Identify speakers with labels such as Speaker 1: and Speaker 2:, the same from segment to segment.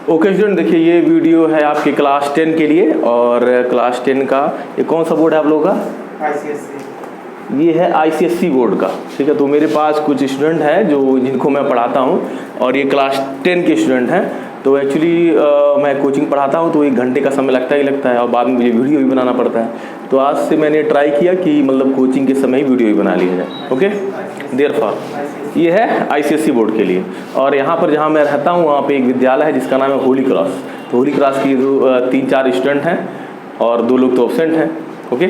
Speaker 1: Okay student, देखिए ये video है आपके क्लास 10 के लिए। और क्लास 10 का ये कौन सा बोर्ड है आप लोगों का? ICSC। ये है ICSC बोर्ड का, ठीक है। तो मेरे पास कुछ स्टूडेंट हैं जिनको मैं पढ़ाता हूँ और ये क्लास 10 के स्टूडेंट हैं। तो एक्चुअली मैं कोचिंग पढ़ाता हूँ तो 1 घंटे का समय लगता ही लगता है और बाद में मुझे वीडियो भी बनाना पड़ता है। तो आज से मैंने ट्राई किया कि मतलब कोचिंग के समय ही वीडियो भी बना लिया जाए। ओके, देयरफॉर ये है ICSC बोर्ड के लिए। और यहाँ पर जहाँ मैं रहता हूँ वहाँ पे एक विद्यालय है जिसका नाम है होली क्रॉस। तो होली क्रॉस की 3-4 स्टूडेंट हैं और 2 लोग तो एब्सेंट हैं। ओके,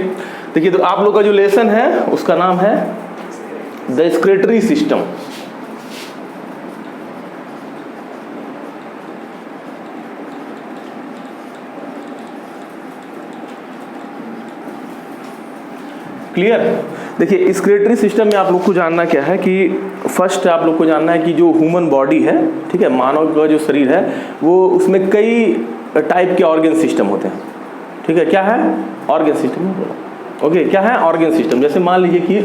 Speaker 1: देखिए तो आप लोग का जो लेसन है उसका नाम है द स्क्रेटरी सिस्टम। क्लियर? देखिए स्क्रेटरी सिस्टम में आप लोग को जानना क्या है कि फर्स्ट आप लोग को जानना है कि जो ह्यूमन बॉडी है, ठीक है, मानव का जो शरीर है वो उसमें कई टाइप के ऑर्गन सिस्टम होते हैं। ठीक है, क्या है? Organ system. ओके, क्या है? Organ system. जैसे मान लीजिए कि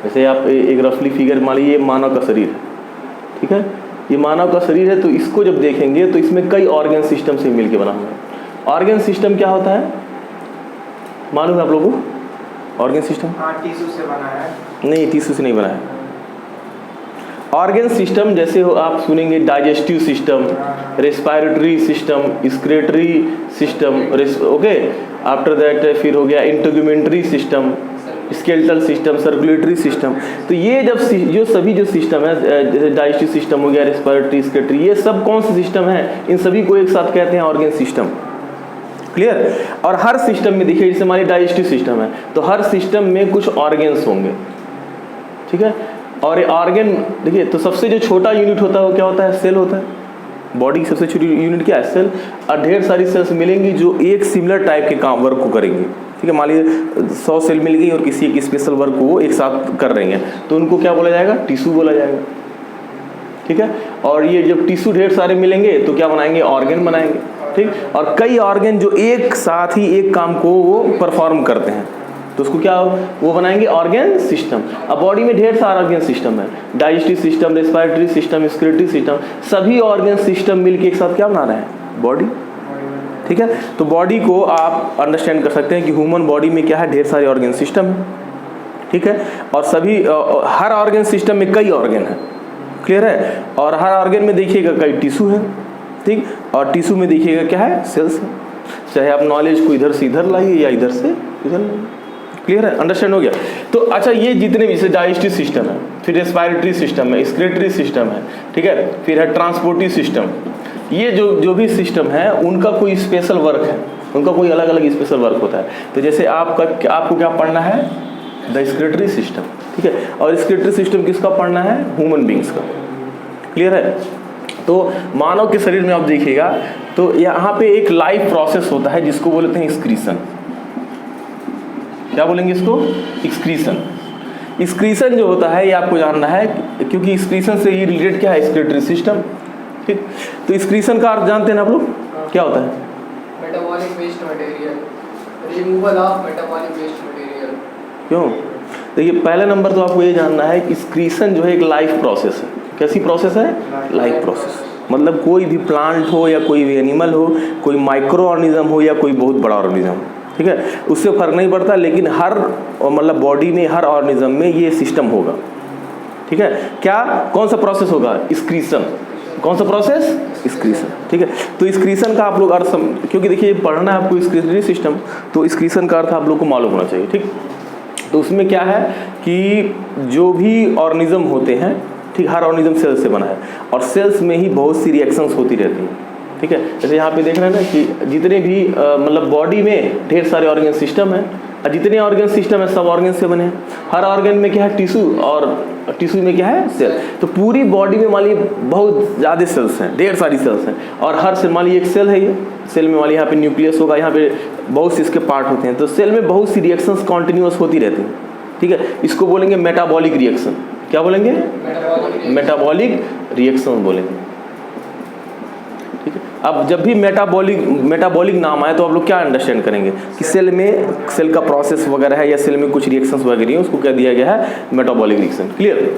Speaker 1: जैसे आप एक रफली फिगर मान लीजिए मानव का शरीर है, ठीक है, ये मानव का शरीर है। तो इसको जब देखेंगे तो इसमें कई ऑर्गन सिस्टम से मिलकर बना हुआ है। ऑर्गन सिस्टम क्या होता है मालूम है आप लोगों को? ऑर्गन सिस्टम
Speaker 2: टिश्यू से बना है?
Speaker 1: नहीं, टिश्यू से नहीं बना है। ऑर्गन सिस्टम जैसे हो आप सुनेंगे digestive system, respiratory system, excretory system, okay, after that फिर हो गया integumentary system, skeletal system, circulatory system. तो ये जब सभी जो सिस्टम है जैसे डाइजेस्टिव सिस्टम हो गया, रेस्पिरेटरी, एक्सक्रीटरी, ये सब कौन से सिस्टम है? इन सभी को एक साथ कहते हैं ऑर्गन सिस्टम। क्लियर? और हर सिस्टम में देखिए जैसे हमारी डाइजेस्टिव सिस्टम है तो हर सिस्टम में कुछ ऑर्गन्स होंगे, ठीक है। और ये ऑर्गन देखिए तो सबसे जो छोटा यूनिट होता है वो क्या होता है? सेल होता है। बॉडी की सबसे छोटी यूनिट क्या है? सेल। और ढेर सारी सेल्स मिलेंगी जो एक सिमिलर टाइप के काम वर्क को करेंगे, ठीक है। मान लीजिए 100 सेल मिल गई और किसी एक स्पेशल वर्क को वो एक साथ कर रही हैं तो उनको क्या बोला जाएगा? टिश्यू बोला जाएगा, ठीक है। और ये जब टिश्यू ढेर सारे मिलेंगे तो क्या बनाएंगे? ऑर्गन बनाएंगे, ठीक। और कई ऑर्गन जो एक साथ ही एक काम को वो परफॉर्म करते हैं तो उसको क्या वो बनाएंगे? Organ system. अब बॉडी में ढेर सारा ऑर्गन सिस्टम है, digestive system, respiratory system, excretory system, सभी ऑर्गन सिस्टम मिलके एक साथ क्या बना रहे हैं? बॉडी, ठीक है। तो बॉडी को आप अंडरस्टैंड कर सकते हैं कि ह्यूमन बॉडी में क्या है? ढेर सारे ऑर्गन सिस्टम है, ठीक है। और सभी हर ऑर्गन सिस्टम में कई ऑर्गन है, क्लियर है। और हर ऑर्गन में देखिएगा कई टिश्यू है, ठीक। और टिश्यू में देखिएगा क्या है? सेल्स है। चाहे आप नॉलेज को इधर से इधर लाइए या इधर से इधर लाइए, क्लियर है? अंडरस्टैंड हो गया? तो अच्छा, ये जितने भी जैसे डाइजेस्टिव सिस्टम है, फिर रेस्पिरेटरी सिस्टम है, एक्सक्रीटरी सिस्टम है, ठीक है, फिर है ट्रांसपोर्टिव सिस्टम। ये जो भी सिस्टम है उनका कोई स्पेशल वर्क है, उनका कोई अलग अलग स्पेशल वर्क होता है। तो जैसे आपको क्या पढ़ना है? द एक्सक्रीटरी सिस्टम, ठीक है। और एक्सक्रीटरी सिस्टम किसका पढ़ना है? ह्यूमन बींग्स का, क्लियर है। तो मानव के शरीर में आप देखिएगा तो यहाँ पे एक लाइफ प्रोसेस होता है जिसको बोलते हैं एक्सक्रीशन। क्या बोलेंगे इसको? एक्सक्रीशन। एक्सक्रीशन जो होता है ये आपको जानना है क्योंकि एक्सक्रीशन से ही रिलेटेड क्या है? एक्सक्रीटरी सिस्टम, ठीक। तो एक्सक्रीशन का अर्थ जानते हैं ना आप लोग? क्या होता है?
Speaker 2: Metabolic waste material, removal of metabolic waste material.
Speaker 1: क्यों? देखिए पहला नंबर तो आपको ये जानना है कि एक्सक्रीशन जो है एक लाइफ प्रोसेस है। कैसी प्रोसेस है? Life process. मतलब कोई भी प्लांट हो या कोई भी एनिमल हो, कोई माइक्रो ऑर्गेनिज्म हो या कोई बहुत बड़ा ऑर्गेनिज्म, ठीक है, उससे फर्क नहीं पड़ता, लेकिन हर मतलब बॉडी में हर ऑर्गेनिज्म में ये सिस्टम होगा, ठीक है। क्या कौन सा प्रोसेस होगा? एक्सक्रीशन। कौन सा प्रोसेस? एक्सक्रीशन, ठीक है। तो एक्सक्रीशन का आप लोग अर्थ क्योंकि देखिए पढ़ना है आपको एक्सक्रीटरी सिस्टम, तो एक्सक्रीशन का अर्थ आप लोग को मालूम होना चाहिए, ठीक। तो उसमें क्या है कि जो भी ऑर्गेनिज्म होते हैं, ठीक, हर ऑर्गेनिज्म सेल्स से बना है और सेल्स में ही बहुत सी रिएक्शंस होती रहती हैं, ठीक है। जैसे यहाँ पे देख रहे हैं ना कि जितने भी मतलब बॉडी में ढेर सारे ऑर्गन सिस्टम है और जितने ऑर्गन सिस्टम है सब ऑर्गन से बने हैं। हर ऑर्गन में क्या है? टिश्यू, और टिश्यू में क्या है? सेल। तो पूरी बॉडी में मान लीजिए बहुत ज़्यादा सेल्स हैं, ढेर सारी सेल्स हैं और हर सेल मान लीजिए एक सेल है, ये सेल में मान लीजिए यहाँ पे न्यूक्लियस होगा, यहाँ पे बहुत सी इसके पार्ट होते हैं। तो सेल में बहुत सी रिएक्शंस कॉन्टिन्यूस होती रहती हैं, ठीक है। इसको बोलेंगे मेटाबॉलिक रिएक्शन। क्या बोलेंगे? मेटाबॉलिक रिएक्शन बोलेंगे, ठीक है। अब जब भी मेटाबॉलिक नाम आए तो आप लोग क्या अंडरस्टैंड करेंगे कि सेल का प्रोसेस वगैरह है या सेल में कुछ रिएक्शंस वगैरह है, उसको क्या दिया गया है? Metabolic reaction, clear.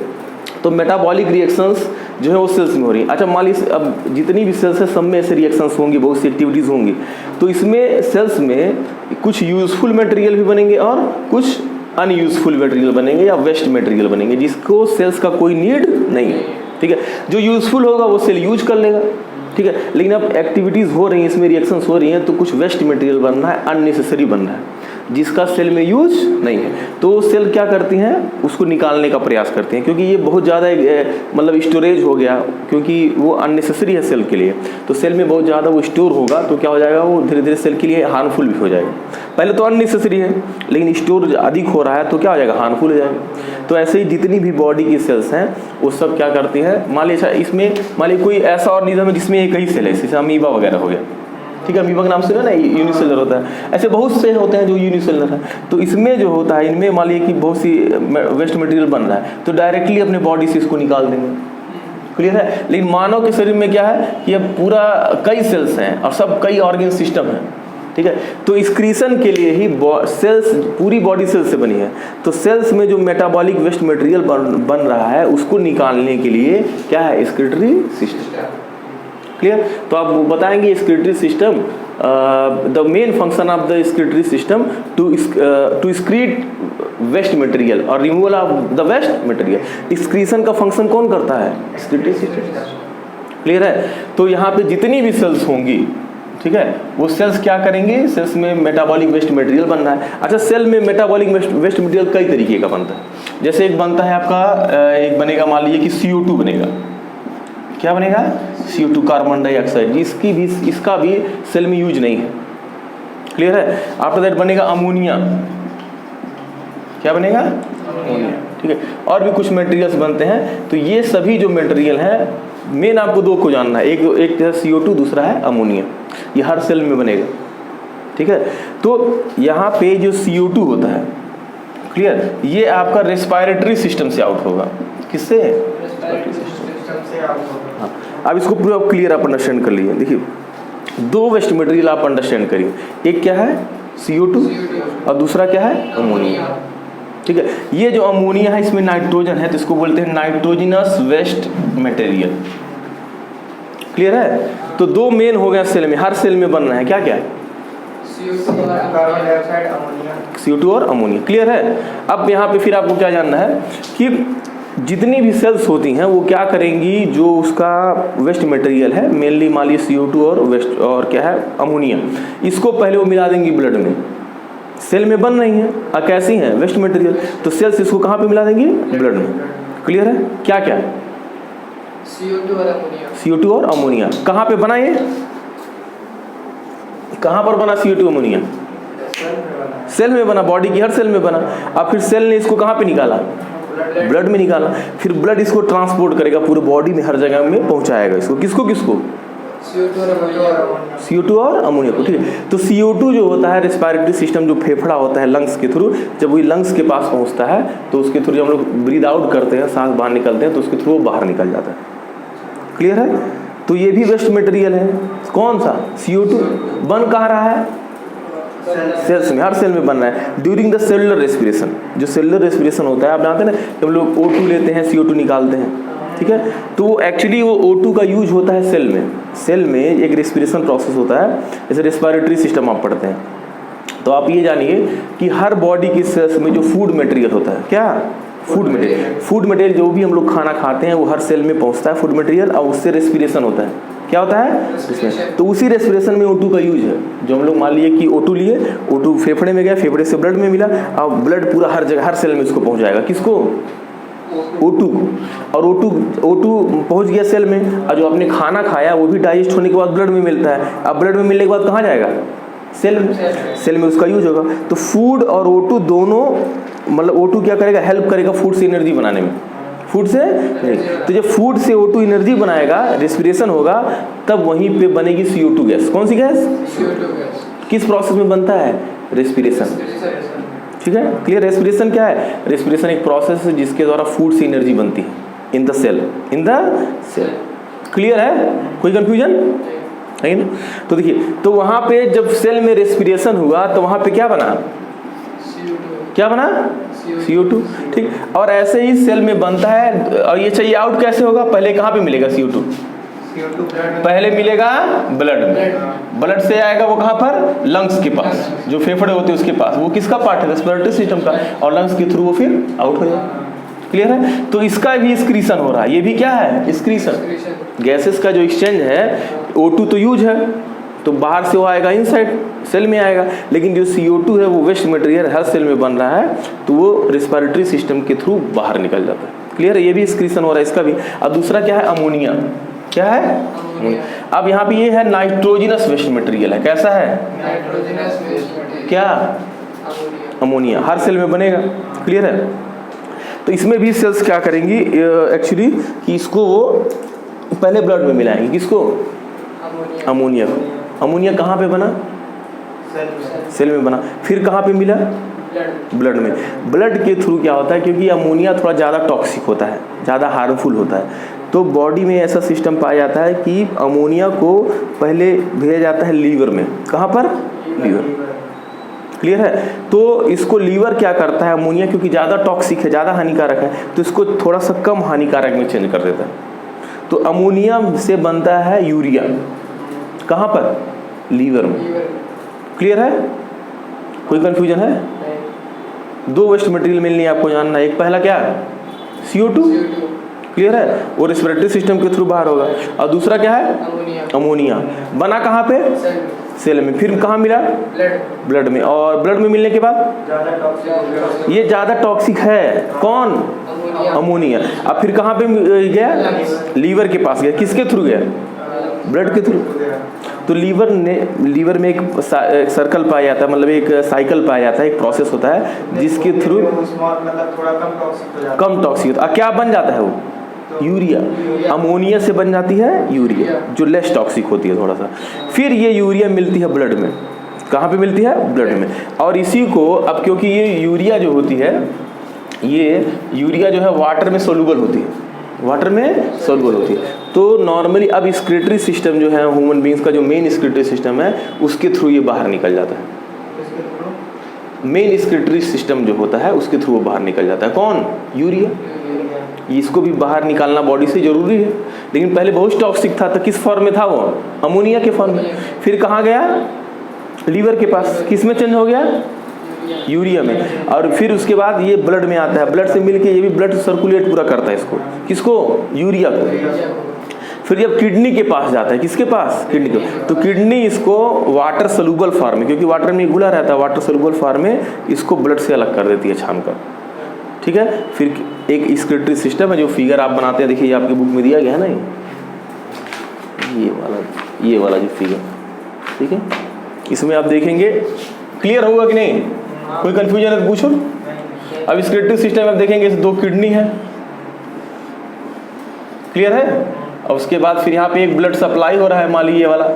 Speaker 1: तो मेटाबॉलिक रिएक्शंस जो है वो सेल्स में हो रही है। अच्छा मान लीजिए अब जितनी भी सेल्स है सब में ऐसे रिएक्शंस होंगी, बहुत सी एक्टिविटीज़ होंगी, तो इसमें सेल्स में कुछ यूज़फुल मटेरियल भी बनेंगे और कुछ अनयूज़फुल मटेरियल बनेंगे या वेस्ट मटेरियल बनेंगे जिसको सेल्स का कोई नीड नहीं है, ठीक है। जो यूज़फुल होगा वो सेल यूज कर लेगा, ठीक है। लेकिन अब एक्टिविटीज़ हो रही हैं, इसमें रिएक्शंस हो रही हैं, तो कुछ वेस्ट मटेरियल बन रहा है, अननेसेसरी बन रहा है जिसका सेल में यूज नहीं है, तो सेल क्या करती हैं, उसको निकालने का प्रयास करती हैं, क्योंकि ये बहुत ज़्यादा मतलब स्टोरेज हो गया, क्योंकि वो अननेसेसरी है सेल के लिए। तो सेल में बहुत ज़्यादा वो स्टोर होगा तो क्या हो जाएगा, वो धीरे धीरे सेल के लिए हार्मफुल भी हो जाएगा। पहले तो अननेसेसरी है, लेकिन स्टोर अधिक हो रहा है तो क्या हो जाएगा, हार्मफुल हो जाएगा। तो ऐसे ही जितनी भी बॉडी की सेल्स हैं वो सब क्या करती हैं, मान लीजिए इसमें मान लीजिए कोई ऐसा ऑर्गेनिज्म है जिसमें एक ही सेल है, जैसे अमीबा वगैरह हो गया, ठीक है। अमीबा का नाम सुना ना, यूनिसेलर होता है। ऐसे बहुत से होते हैं जो यूनिसेलर है। तो इसमें जो होता है, इनमें मान लीजिए कि बहुत सी वेस्ट मटेरियल बन रहा है तो डायरेक्टली अपने बॉडी से इसको निकाल देंगे, क्लियर है। लेकिन मानव के शरीर में क्या है कि अब पूरा कई सेल्स हैं और सब कई ऑर्गन सिस्टम है, ठीक है। तो एक्सक्रीशन के लिए ही सेल्स, पूरी बॉडी सेल्स से बनी है, तो सेल्स में जो मेटाबॉलिक वेस्ट मटेरियल बन रहा है उसको निकालने के लिए क्या है, एक्सक्रीटरी सिस्टम, क्लियर। तो आप बताएंगे excretory system, the main function of the excretory system to excrete waste material और removal of the waste material. Excretion का फंक्शन कौन करता है, एक्सक्रीटरी सिस्टम, क्लियर है। तो यहाँ पे जितनी भी सेल्स होंगी, ठीक है, वो सेल्स क्या करेंगे, सेल्स में मेटाबॉलिक वेस्ट मटेरियल बन रहा है। अच्छा सेल में मेटाबॉलिक वेस्ट मटेरियल कई तरीके का बनता है। जैसे एक बनता है आपका, एक बनेगा मान लीजिए कि CO2 बनेगा, क्या बनेगा, CO2 कार्बन डाइऑक्साइड, इसका भी सेल में यूज नहीं है, क्लियर है। आफ्टर दैट बनेगा अमोनिया, क्या बनेगा, अमोनिया, ठीक है। और भी कुछ मटेरियल्स बनते हैं। तो ये सभी जो मटेरियल हैं, मेन आपको दो को जानना है, एक है CO2, दूसरा है अमोनिया। ये हर सेल में बनेगा, ठीक है। तो यहाँ पे जो CO2 होता है, क्लियर, ये आपका रेस्पिरेटरी सिस्टम से आउट होगा, किससे, रेस्पिरेटरी सिस्टम से आउट होगा। हाँ, अब इसको पूरा क्लियर आप अंडरस्टैंड कर लीजिए। देखिए दो वेस्ट मटेरियल आप अंडरस्टैंड करिए, एक क्या है CO2 और दूसरा क्या है अमोनिया, ठीक है। ये जो अमोनिया है इसमें नाइट्रोजन है तो इसको बोलते हैं नाइट्रोजनस वेस्ट मटेरियल, क्लियर है। तो दो मेन हो गया सेल में, हर सेल में बन रहा है क्या क्या, कार्बन डाइऑक्साइड, अमोनिया, CO2 और अमोनिया, क्लियर है। अब यहाँ पे फिर आपको क्या जानना है कि जितनी भी सेल्स होती हैं वो क्या करेंगी, जो उसका वेस्ट मटेरियल है, मेनली मान लीजिए CO2 और वेस्ट और क्या है अमोनिया, इसको पहले वो मिला देंगी ब्लड में, सेल में बन रही हैं और कैसी हैं, वेस्ट मटेरियल, तो सेल्स इसको कहाँ पे मिला देंगी, ब्लड में, क्लियर है। क्या क्या, CO2 और अमोनिया कहाँ पे बना, ये कहाँ पर बना, CO2 अमोनिया सेल में बना, बॉडी की हर सेल में बना। अब फिर सेल ने इसको कहाँ पे निकाला, ब्लड में निकाला, फिर ब्लड इसको ट्रांसपोर्ट करेगा पूरे बॉडी में, हर जगह में पहुंचाएगा इसको, किसको किसको, CO2 और अमोनिया को, ठीक है। तो CO2 जो होता है रेस्पिरेटरी सिस्टम, जो फेफड़ा होता है लंग्स के थ्रू, जब वो लंग्स के पास पहुंचता है तो उसके थ्रू जब हम लोग ब्रीद आउट करते हैं, सांस बाहर निकलते हैं, तो उसके थ्रू वो बाहर निकल जाता है, क्लियर है। तो ये भी वेस्ट मटेरियल है, कौन सा, CO2, बन कहाँ रहा है, सेल्स में, हर सेल में बन रहा है। ड्यूरिंग द सेलुलर रेस्पिरेशन, जो सेलुलर रेस्पिरेशन होता है आप जानते हैं ना, जब हम लोग O2 लेते हैं CO2 निकालते हैं, ठीक है। तो एक्चुअली वो O2 का यूज होता है सेल में, सेल में एक रेस्पिरेशन प्रोसेस होता है, जैसे रेस्पिरेटरी सिस्टम आप पढ़ते हैं। तो आप ये जानिए कि हर बॉडी की सेल्स में जो फूड मटेरियल होता है, क्या, फूड मटेरियल जो भी हम लोग खाना खाते हैं वो हर सेल में पहुंचता है फूड मटेरियल, और उससे रेस्पिरेशन होता है, क्या होता है, तो उसी रेस्पिरेशन में O2 का यूज है। जो हम लोग मान लिए कि O2 लिए, O2 फेफड़े में गया, फेफड़े से ब्लड में मिला, और ब्लड पूरा हर जगह हर सेल में इसको पहुंच जाएगा, किसको, O2 को। और O2 पहुंच गया सेल में, और जो आपने खाना खाया वो भी डाइजेस्ट होने के बाद ब्लड में मिलता है। अब ब्लड में मिलने के बाद कहाँ जाएगा, सेल में उसका यूज होगा। तो फूड और O2 दोनों, मतलब O2 क्या करेगा, हेल्प करेगा फूड से एनर्जी बनाने में, फूड से नहीं। तो जब फूड से O2 एनर्जी बनाएगा, रेस्पिरेशन होगा, तब वहीं पे बनेगी CO2 गैस। कौन सी गैस, CO2 गैस। किस प्रोसेस में बनता है, रेस्पिरेशन, ठीक है, क्लियर। रेस्पिरेशन क्या है, रेस्पिरेशन एक प्रोसेस है जिसके द्वारा फूड से एनर्जी बनती है इन द सेल, क्लियर है, कोई कंफ्यूजन है ना। तो देखिए, तो वहाँ पे जब सेल में रेस्पिरेशन हुआ तो वहाँ पे क्या बना, क्या बना? CO2। ठीक, और ऐसे ही सेल में बनता है। और ये चाहिए आउट कैसे होगा? पहले कहाँ पे मिलेगा CO2? पहले मिलेगा ब्लड में। ब्लड से आएगा वो कहाँ पर? लंग्स के पास, जो फेफड़े होते हैं उसके पास। वो किसका पार्ट है? रेस्पिरेटरी सिस्टम का। और लंग्स के थ्रू वो फिर आउट हो जाएगा। क्लियर है? तो इसका भी एक्सक्रीशन हो रहा है। ये भी क्या है? एक्सक्रीशन। गैसेस का जो एक्सचेंज है, O2 तो यूज है, तो बाहर से वो आएगा इनसाइड सेल में आएगा। लेकिन जो CO2 है वो वेस्ट मटेरियल हर सेल में बन रहा है, तो वो रेस्पिरेटरी सिस्टम के थ्रू बाहर निकल जाता है। क्लियर है? ये भी एक्सक्रीशन हो रहा है इसका भी। अब दूसरा क्या है? अमोनिया। क्या है? अब यहाँ पे ये है नाइट्रोजिनस वेस्ट मटेरियल है। कैसा है?
Speaker 2: Nitrogenous waste material.
Speaker 1: क्या? अमोनिया हर सेल में बनेगा। क्लियर है? तो इसमें भी सेल्स क्या करेंगी एक्चुअली कि इसको पहले ब्लड में मिलाएंगे। किसको? अमोनिया को। अमोनिया कहाँ पे बना? सेल में बना। फिर कहाँ पे मिला? ब्लड में। ब्लड के थ्रू क्या होता है, क्योंकि अमोनिया थोड़ा ज़्यादा टॉक्सिक होता है, ज़्यादा हार्मफुल होता है, तो बॉडी में ऐसा सिस्टम पाया जाता है कि अमोनिया को पहले भेजा जाता है लीवर में। कहाँ पर? लीवर। क्लियर है? तो इसको लीवर क्या करता है? अमोनिया क्योंकि ज़्यादा टॉक्सिक है, ज़्यादा हानिकारक है, तो इसको थोड़ा सा कम हानिकारक में चेंज कर देता है। तो अमोनिया से बनता है यूरिया। कहाँ पर? लीवर में। क्लियर है? कोई कंफ्यूजन है? दो वेस्ट मटेरियल मिलनी है आपको जानना है। एक पहला क्या है? CO2। क्लियर है? वो रेस्पिरेटरी सिस्टम के थ्रू बाहर होगा। और दूसरा क्या है? अमोनिया। बना कहाँ पे? सेल में। फिर कहाँ मिला? ब्लड में। और ब्लड में मिलने के बाद ये ज़्यादा टॉक्सिक है। कौन? अमोनिया। अब फिर कहाँ पे गया? लीवर के पास गया। किसके थ्रू गया? ब्लड के थ्रू। तो लीवर में एक सर्कल पाया जाता है, मतलब एक साइकिल पाया जाता है, एक प्रोसेस होता है जिसके थ्रू
Speaker 3: मतलब थोड़ा
Speaker 1: कम टॉक्सिक होता है। क्या बन जाता है वो? यूरिया। अमोनिया से बन जाती है यूरिया, जो लेस टॉक्सिक होती है थोड़ा सा। फिर ये यूरिया मिलती है ब्लड में। कहाँ पे मिलती है? ब्लड में। और इसी को अब क्योंकि ये यूरिया जो होती है, ये यूरिया जो है वाटर में सोल्यूबल होती है, वाटर में सोल्यूबल होती है। तो नॉर्मली अब एक्सक्रीटरी सिस्टम जो है ह्यूमन बींग्स का, जो मेन एक्सक्रीटरी सिस्टम है, उसके थ्रू ये बाहर निकल जाता है। मेन एक्सक्रीटरी सिस्टम जो होता है उसके थ्रू वो बाहर निकल जाता है। कौन? यूरिया। इसको भी बाहर निकालना बॉडी से जरूरी है, लेकिन पहले बहुत टॉक्सिक था, तो किस फॉर्म में था वो? अमोनिया के फॉर्म में। फिर कहाँ गया? लीवर के पास। किस में चेंज हो गया? यूरिया में। और फिर उसके बाद ये ब्लड में आता है। ब्लड से मिलके ये भी ब्लड सर्कुलेट पूरा करता है इसको। किसको? यूरिया को। फिर जब किडनी के पास जाता है, किसके पास? किडनी को। तो किडनी इसको वाटर सोल्यूबल फॉर्म में, क्योंकि वाटर में घुला रहता है, वाटर सोल्यूबल फॉर्म में इसको ब्लड से अलग कर देती है छान कर। ठीक है? फिर एक एक्सक्रीटरी सिस्टम है, जो फिगर आप बनाते हैं, देखिए आपकी बुक में दिया गया है ना, ये वाला जो फिगर, ठीक है, इसमें आप देखेंगे। क्लियर होगा कि नहीं? कोई कंफ्यूजन है तो पूछो। अब एक्सक्रीटरी सिस्टम में आप देखेंगे दो किडनी है। क्लियर है? और उसके बाद फिर यहाँ पे एक ब्लड सप्लाई हो रहा है, मान लीजिए ये वाला,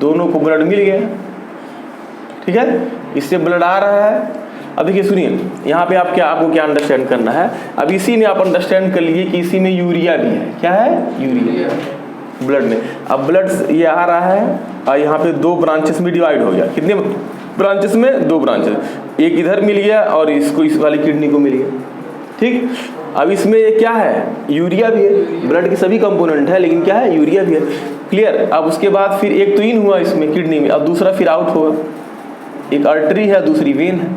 Speaker 1: दोनों को ब्लड मिल गया। ठीक है? इससे ब्लड आ रहा है। अब देखिए सुनिए, यहाँ पे आपको क्या अंडरस्टैंड करना है। अब इसी में आप अंडरस्टैंड कर लीजिए कि इसी में यूरिया भी है। क्या है? यूरिया ब्लड में। अब ब्लड ये आ रहा है और यहाँ पे दो ब्रांचेस में डिवाइड हो गया। कितने ब्रांचेस में? दो ब्रांचेस। एक इधर मिल गया और इसको, इस वाली किडनी को मिल गया। ठीक? अब इसमें ये क्या है? यूरिया भी है। ब्लड के सभी कंपोनेंट है, लेकिन क्या है? यूरिया भी है। क्लियर? अब उसके बाद फिर एक तो इन हुआ इसमें किडनी में, अब दूसरा फिर आउट होगा। एक आर्टरी है, दूसरी वेन है।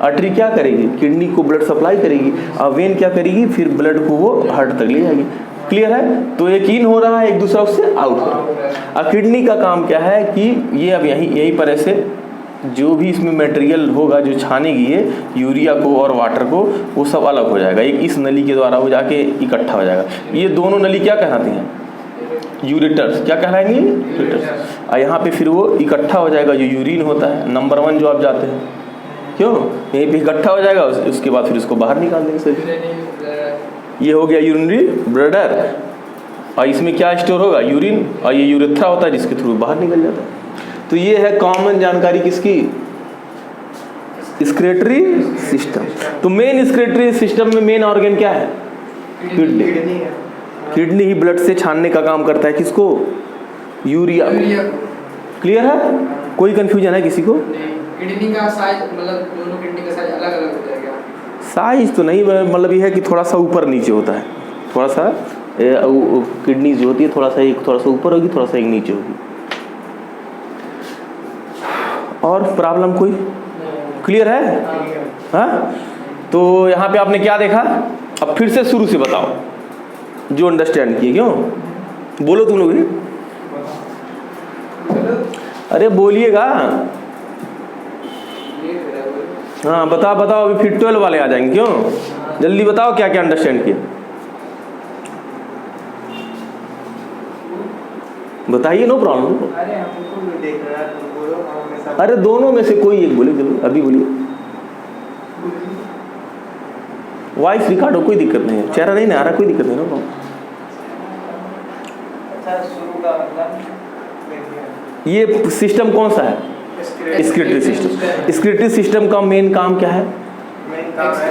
Speaker 1: आर्टरी क्या करेगी? किडनी को ब्लड सप्लाई करेगी, और वेन क्या करेगी? फिर ब्लड को वो हार्ट तक ले जाएगी। क्लियर है? तो एक इन हो रहा है, एक दूसरा उससे आउट हो रहा है। अब किडनी का काम क्या है कि ये अब यहीं पर ऐसे जो भी इसमें मटेरियल होगा जो छानेगी ये यूरिया को और वाटर को, वो सब अलग हो जाएगा। एक इस नली के द्वारा वो जाके इकट्ठा हो जाएगा। ये दोनों नली क्या कहलाती हैं? यूरेटर्स। क्या कहलाएंगे? यूरेटर्स। और यहाँ पे फिर वो इकट्ठा हो जाएगा, जो यूरिन होता है नंबर 1 जो आप जाते हैं, क्यों? यहीं पे इकट्ठा हो जाएगा, उसके बाद फिर उसको बाहर निकाल देंगे सर। ये हो गया यूरिनरी ब्लैडर। और इसमें क्या स्टोर होगा? यूरिन। और ये यूरेथ्रा होता है जिसके थ्रू बाहर निकल जाता है। तो ये है कॉमन जानकारी किसकी? Excretory system. तो मेन एक्सक्रीटरी सिस्टम में मेन ऑर्गन क्या है? किडनी। किडनी ही ब्लड से छानने का काम करता है। किसको? यूरिया। क्लियर है? कोई कंफ्यूजन है किसी को?
Speaker 2: किडनी का साइज मतलब दोनों किडनी का साइज अलग अलग होता है क्या?
Speaker 1: साइज तो नहीं, मतलब ये है कि थोड़ा सा ऊपर नीचे होता है, थोड़ा सा किडनी जो होती है थोड़ा सा एक थोड़ा सा ऊपर होगी, थोड़ा सा एक नीचे होगी। और प्रॉब्लम कोई क्लियर है? हाँ, तो यहाँ पे आपने क्या देखा? अब फिर से शुरू से बताओ जो अंडरस्टैंड किए। क्यों बोलो तुम लोग भी? अरे बोलिएगा। हाँ बताओ बताओ, अभी फिर 12 वाले आ जाएंगे। क्यों जल्दी बताओ क्या क्या अंडरस्टैंड किए, बताइए। No problem. अरे दोनों में से कोई एक बोले, चलो अभी बोलिए। वॉइस रिकॉर्ड हो, कोई दिक्कत नहीं है, चेहरा नहीं आ रहा, कोई दिक्कत नहीं। No problem. ये सिस्टम कौन सा है? Excretory system. एक्सक्रीटरी सिस्टम का मेन काम क्या है?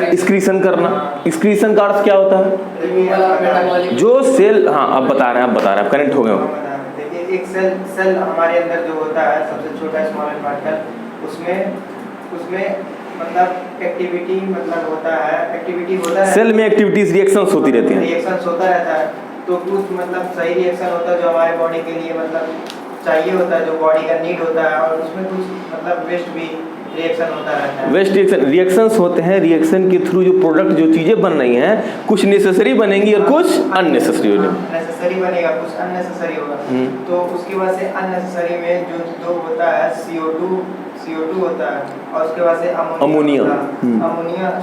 Speaker 1: एक्सक्रीशन करना। एक्सक्रीशन का अर्थ क्या होता है? जो सेल, हाँ अब बता रहे हैं, कनेक्ट हो गए।
Speaker 3: देखिए एक सेल हमारे अंदर जो होता है सबसे छोटा स्मॉल पार्टिकल, उसमें मतलब एक्टिविटी मतलब होता है
Speaker 1: सेल में एक्टिविटीज रिएक्शंस होती रहती हैं।
Speaker 3: रिएक्शंस होता रहता है, तो कुछ मतलब सही रिएक्शन होता है जो हमारे बॉडी के लिए मतलब चाहिए होता है, जो बॉडी का नीड होता है, और उसमें कुछ मतलब वेस्ट भी रिएक्शन होता रहता है।
Speaker 1: वेस्ट रिएक्शंस होते हैं। रिएक्शन के थ्रू जो प्रोडक्ट जो चीज़ें बन रही हैं, कुछ नेसेसरी बनेंगी और कुछ अननेसेसरी हो जाएंगी।
Speaker 3: नेसेसरी बनेगा, कुछ अननेसेसरी होगा। तो उसके बाद से अननेसेसरी में जो होता है CO2 होता है, और उसके बाद से अमोनिया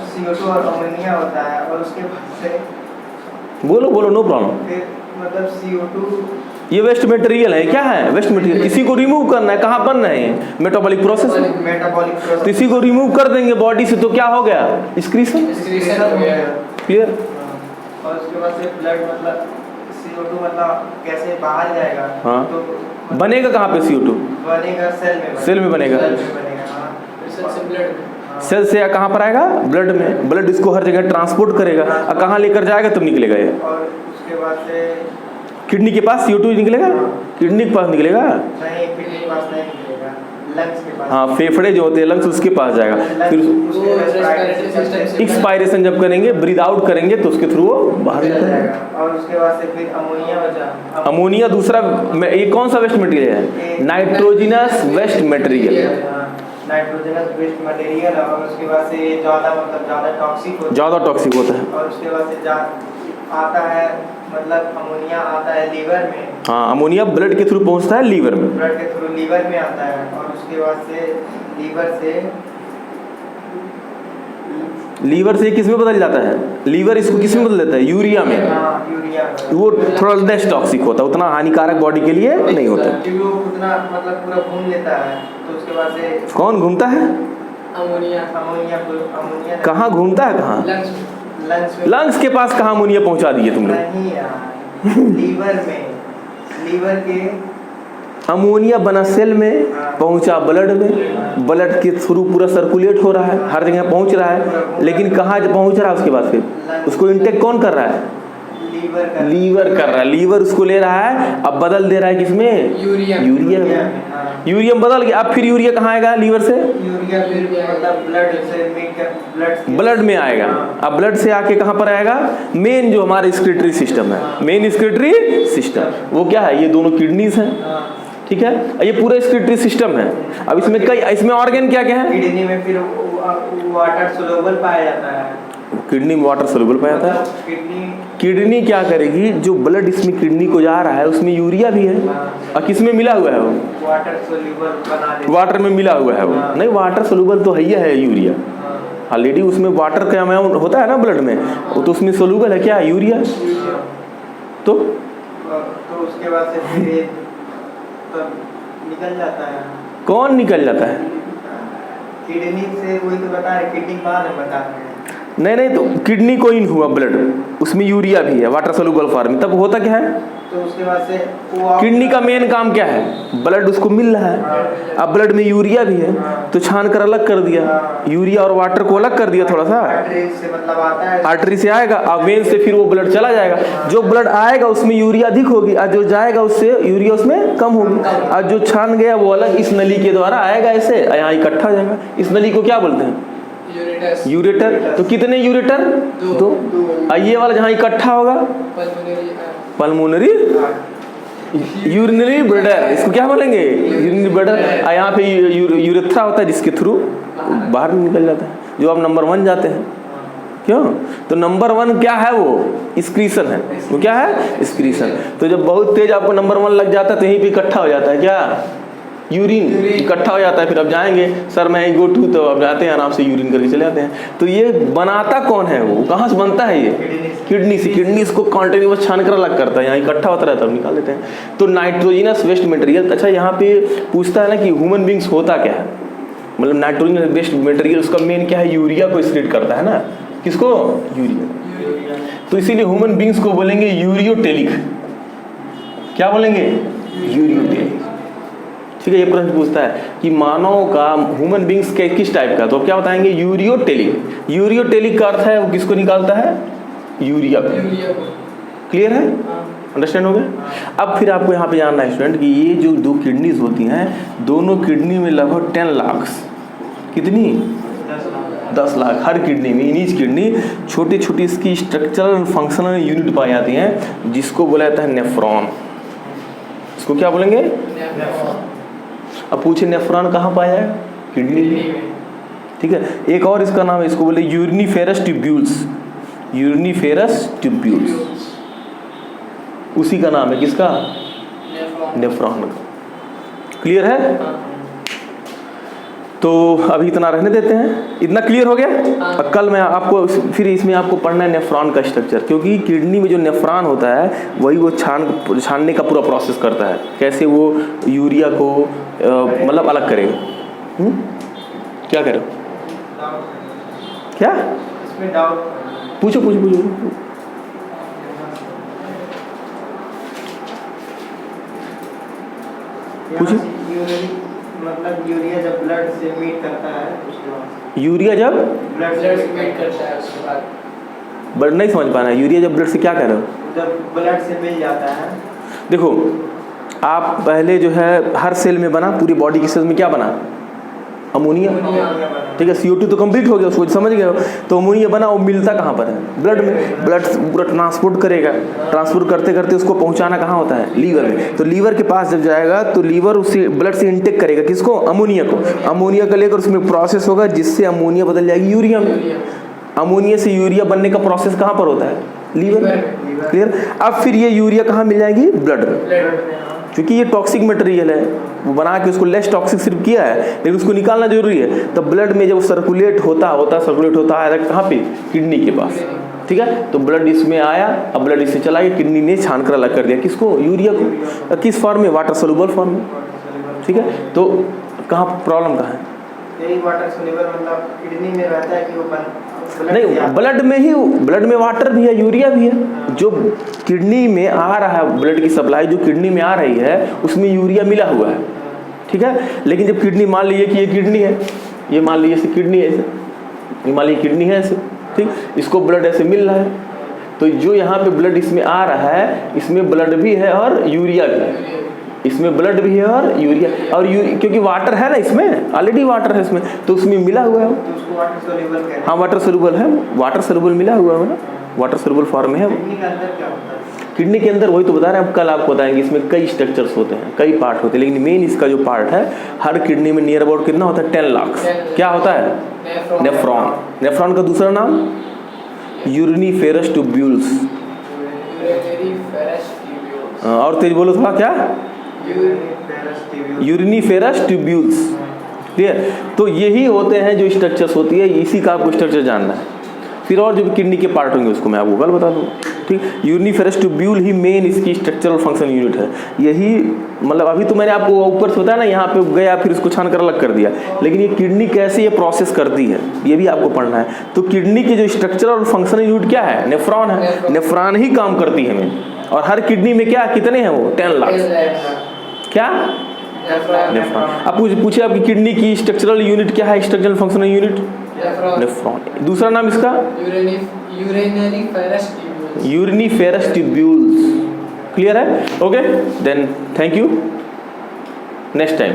Speaker 3: CO2 और अमोनिया होता है, और उसके बाद से
Speaker 1: बोलो नो प्रॉब्लम।
Speaker 3: फिर मतलब CO2
Speaker 1: ये वेस्ट मटेरियल है। क्या है वेस्ट मटेरियल? इसी को रिमूव करना है। कहाँ बन रहे हैं? Metabolic process. तो इसी को रिमूव कर देंगे बॉडी से, तो क्या हो गया? एक्सक्रीशन
Speaker 2: हो गया।
Speaker 1: क्लियर?
Speaker 3: और उसके बाद से ब्लड मतलब CO2 मतलब कैसे बाहर जाएगा?
Speaker 1: हाँ,
Speaker 3: तो
Speaker 1: बनेगा कहाँ पे? CO2
Speaker 3: बनेगा सेल में
Speaker 1: बनेगा। सेल से कहाँ पर आएगा? ब्लड में। ब्लड इसको हर जगह ट्रांसपोर्ट करेगा, और कहाँ लेकर जाएगा तब निकलेगा ये।
Speaker 3: और उसके बाद से
Speaker 1: किडनी के पास CO2 निकलेगा। किडनी के पास निकलेगा
Speaker 3: नहीं, किडनी के पास नहीं निकलेगा, लंग्स के पास।
Speaker 1: हाँ, फेफड़े जो होते हैं लंग्स, उसके पास जाएगा। फिर एक्सपायरेशन जब करेंगे, ब्रीद आउट करेंगे, तो उसके थ्रू वो बाहर
Speaker 3: जाएगा। और उसके बाद से फिर अमोनिया बचा।
Speaker 1: अमोनिया दूसरा, ये कौन सा वेस्ट मटेरियल है? Nitrogenous waste material.
Speaker 3: Nitrogenous waste material, और उसके बाद से ज़्यादा टॉक्सिक होता है। और उसके बाद से आता है मतलब अमोनिया आता है लीवर में।
Speaker 1: हाँ, अमोनिया ब्लड के थ्रू पहुंचता है लीवर में।
Speaker 3: ब्लड के थ्रू लीवर में आता है, और उसके बाद से लीवर से किस में बदल जाता है? लीवर इसको किस में बदल देता है? यूरिया में। यूरिया में।
Speaker 1: वो थोड़ा लेस टॉक्सिक होता है, उतना हानिकारक बॉडी के लिए नहीं होता।
Speaker 3: क्योंकि वो उतना मतलब पूरा घूम लेता है, तो उसके बाद से
Speaker 1: कौन घूमता है?
Speaker 3: अमोनिया
Speaker 1: कहाँ घूमता है? कहाँ? लंग्स के पास कहाँ अमोनिया पहुंचा दिए तुमने?
Speaker 3: नहीं यार, लीवर के
Speaker 1: अमोनिया बना सेल में, पहुंचा ब्लड में, ब्लड के थ्रू पूरा सर्कुलेट हो रहा है, हर जगह पहुंच रहा है। लेकिन कहाँ पहुंच रहा है उसके बाद? फिर उसको इंटेक कौन कर रहा है? लीवर कर रहा है। लीवर उसको ले रहा है, अब बदल दे रहा है किसमें? यूरिया बदल गया। अब फिर यूरिया कहाँ आएगा? लीवर से ब्लड में आएगा। अब ब्लड से आके कहाँ पर आएगा? मेन जो हमारा एक्सक्रीटरी सिस्टम है, मेन एक्सक्रीटरी सिस्टम, वो क्या है? ये दोनों किडनीज हैं, ठीक है। ये पूरा एक्सक्रीटरी सिस्टम है। अब इसमें ऑर्गन क्या क्या है?
Speaker 3: किडनी में फिर वाटर सोल्यूबल पाया जाता है।
Speaker 1: किडनी में वाटर सोल्यूबल पाया जाता है। किडनी क्या करेगी? जो ब्लड इसमें किडनी को जा रहा है, उसमें यूरिया भी है, और किस में मिला हुआ है? वो
Speaker 3: वाटर सोल्यूबल बना देता है। वाटर
Speaker 1: में मिला हुआ है वो। नहीं, वाटर सोल्यूबल तो है यूरिया ऑलरेडी। उसमें वाटर का अमाउंट होता है ना ब्लड में, वो तो उसमें सोल्यूबल है। क्या? यूरिया। तो
Speaker 3: उसके बाद से फिर निकल जाता है।
Speaker 1: कौन निकल जाता है?
Speaker 3: किडनी से। वही तो बता रहे, किडनी बाद में बता रहे हैं।
Speaker 1: नहीं तो किडनी को इन हुआ ब्लड, उसमें यूरिया भी है वाटर सोल्यूबल फॉर्म में, तब होता क्या है,
Speaker 3: तो उसके बाद से वो
Speaker 1: किडनी का मेन काम क्या है, ब्लड उसको मिल रहा है, अब ब्लड में यूरिया भी है तो छान कर अलग कर दिया, यूरिया और वाटर को अलग कर दिया थोड़ा सा,
Speaker 3: आर्टरी से मतलब आता है,
Speaker 1: आर्टरी से आएगा, अब वेन से फिर वो ब्लड चला जाएगा, जो ब्लड आएगा उसमें यूरिया अधिक होगी और जो जाएगा उससे यूरिया उसमें कम होगी, और जो छान गया वो अलग इस नली के द्वारा आएगा ऐसे, यहाँ इकट्ठा हो जाएगा, इस नली को क्या बोलते हैं, यूरेटर। तो कितने यूरेटर, दो, ये वाला जहाँ इकट्ठा होगा पल्मोनरी यूरिनरी ब्लडर, इसको क्या बोलेंगे, यूरिनरी ब्लडर, यहाँ पे यूरेथ्रा होता है जिसके थ्रू बाहर निकल जाता है, जो आप नंबर 1 जाते हैं, क्यों, तो नंबर 1 क्या है, वो स्क्रीशन है, वो क्या है, स्क्रीशन। तो जब बहुत तेज आपको नंबर 1 लग जाता है तो यहीं पे इकट्ठा हो जाता है क्या, यूरिन इकट्ठा हो जाता है, फिर अब जाएंगे सर मैं गो टू, तो अब जाते हैं आराम से यूरिन करके चले जाते हैं। तो ये बनाता कौन है, वो कहाँ से बनता है, ये किडनी से, किडनी इसको कॉन्टिन्यूस छान कर अलग करता है, यहाँ इकट्ठा होता रहता है, अब निकाल देते हैं। तो नाइट्रोजिनस वेस्ट मटेरियल, अच्छा यहाँ पे पूछता है ना कि ह्यूमन बींग्स होता क्या है, मतलब नाइट्रोजन वेस्ट मटेरियल उसका मेन क्या है, यूरिया को एक्सक्रीट करता है ना, किसको, यूरिया, तो इसीलिए ह्यूमन बींग्स को बोलेंगे यूरियोटेलिक, क्या बोलेंगे, यूरियोटेलिक। ठीक है, ये प्रश्न पूछता है कि मानव का ह्यूमन बींग्स के किस टाइप का, तो अब क्या बताएंगे, यूरियोटेलिक। यूरियोटेलिक का अर्थ है वो किसको निकालता है, यूरिया को। क्लियर है, अंडरस्टैंड हो गया। अब फिर आपको यहाँ पे जानना है स्टूडेंट कि ये जो 2 किडनीज होती हैं, दोनों किडनी में लगभग 10 लाख, कितनी, 10 लाख हर किडनी में, इन किडनी छोटी छोटी इसकी स्ट्रक्चरल फंक्शनल यूनिट पाई जाती हैं, जिसको बोला जाता है नेफ्रॉन। इसको क्या बोलेंगे, अब पूछे नेफ्रॉन कहाँ पाया जाएगा, किडनी में, ठीक है। एक और इसका नाम है, इसको बोले यूरिनिफेरस ट्यूब्यूल्स, यूरिनिफेरस ट्यूब्यूल्स उसी का नाम है, किसका, नेफ्रॉन का। क्लियर है, तो अभी इतना रहने देते हैं, इतना क्लियर हो गया। कल मैं आपको फिर इसमें आपको पढ़ना है नेफ्रॉन का स्ट्रक्चर, क्योंकि किडनी में जो नेफ्रॉन होता है वही वो छानने का पूरा प्रोसेस करता है, कैसे वो यूरिया को मतलब अलग करेगा। क्या करो, क्या
Speaker 3: इसमें डाउट,
Speaker 1: पूछो पूछो पूछो, पूछो।
Speaker 3: मतलब यूरिया जब ब्लड से मीट करता है उसके बाद,
Speaker 1: यूरिया जब
Speaker 3: ब्लड से मीट करता है उसके बाद,
Speaker 1: बट नहीं समझ पाना, यूरिया जब ब्लड से क्या कर रहे हो,
Speaker 3: जब ब्लड से मिल जाता है।
Speaker 1: देखो आप पहले जो है हर सेल में बना, पूरी बॉडी की सेल में क्या बना, अमोनिया, ठीक है, CO2 तो कंप्लीट हो गया, उसको समझ गए हो। तो अमोनिया बना, वो मिलता कहाँ पर है, ब्लड में, ब्लड पूरा ट्रांसपोर्ट करेगा, ट्रांसपोर्ट करते करते उसको पहुँचाना कहाँ होता है, लीवर में। तो लीवर के पास जब जाएगा तो लीवर उसी ब्लड से इंटेक करेगा, किसको, अमोनिया को, अमोनिया को लेकर उसमें प्रोसेस होगा जिससे अमोनिया बदल जाएगी यूरिया में। अमोनिया से यूरिया बनने का प्रोसेस कहाँ पर होता है, लीवर में। क्लियर। अब फिर ये यूरिया कहाँ मिल जाएगी, ब्लड में, क्योंकि ये टॉक्सिक मटेरियल है, वो बना के उसको लेस टॉक्सिक सिर्फ किया है, लेकिन उसको निकालना जरूरी है। तब ब्लड में जब सर्कुलेट होता है कहाँ पे, किडनी के पास, ठीक है। तो ब्लड इसमें आया, अब ब्लड इससे चला गया, किडनी ने छान कर अलग कर दिया, किसको, यूरिया को, किस फॉर्म में, वाटर सोल्यूबल फॉर्म में, ठीक है। तो कहाँ प्रॉब्लम कहाँ है,
Speaker 3: यही वाटर सोल्यूबल मतलब किडनी में रहता है कि वो
Speaker 1: नहीं, ब्लड में ही, ब्लड में वाटर भी है, यूरिया भी है, जो किडनी में आ रहा है, ब्लड की सप्लाई जो किडनी में आ रही है उसमें यूरिया मिला हुआ है, ठीक है। लेकिन जब किडनी, मान लीजिए कि ये किडनी है, ये मान लीजिए ऐसे किडनी है, ऐसे ये मान लीजिए किडनी है ऐसे, ठीक, इसको ब्लड ऐसे मिल रहा है, तो जो यहाँ पे ब्लड इसमें आ रहा है, इसमें ब्लड भी है और यूरिया भी है, इसमें ब्लड भी है और यूरिया, और क्योंकि वाटर है ना इसमें, ऑलरेडी वाटर है इसमें, तो उसमें मिला हुआ है,
Speaker 3: तो उसको वाटर सोल्यूबल कहते हैं।
Speaker 1: हाँ वाटर सोल्यूबल है, वाटर सोल्यूबल मिला हुआ है ना, वाटर सोल्यूबल फॉर्म में है।
Speaker 3: किडनी के अंदर क्या होता है,
Speaker 1: किडनी के अंदर वही तो बता रहे हैं, अब कल आपको बताएंगे, इसमें कई स्ट्रक्चर्स होते हैं, कई पार्ट होते हैं, लेकिन मेन इसका जो पार्ट है, हर किडनी में नियर अबाउट कितना होता है, 10 लाख, क्या होता है, नेफ्रॉन। नेफ्रॉन का दूसरा नाम यूरिनिफेरस ट्यूब्यूल्स, और तेज बोलो थोड़ा, क्या, यूरिनिफेरस ट्यूब्यूल्स। क्लियर। तो यही होते हैं जो स्ट्रक्चर्स होती है, इसी का आपको स्ट्रक्चर जानना है। फिर और जो किडनी के पार्ट होंगे उसको मैं आपको कल बता दूँगा। ठीक, यूरिनीफेरस ट्यूब्यूल ही मेन इसकी स्ट्रक्चरल फंक्शन यूनिट है। यही मतलब अभी तो मैंने आपको ऊपर से बताया ना, यहाँ पे गया फिर उसको छान कर अलग कर दिया, लेकिन ये किडनी कैसे ये प्रोसेस करती है ये भी आपको पढ़ना है। तो किडनी की जो स्ट्रक्चरल फंक्शन यूनिट क्या है, नेफ्रॉन है, नेफ्रॉन ही काम करती है मेन। और हर किडनी में क्या कितने हैं वो 10 लाख क्या नेफ्रॉन। अब पूछे आपकी किडनी की स्ट्रक्चरल यूनिट क्या है, स्ट्रक्चरल फंक्शनल यूनिट नेफ्रॉन। दूसरा नाम इसका यूरिनीफेरस ट्यूब्यूल्स। क्लियर है? Okay then thank you, next time.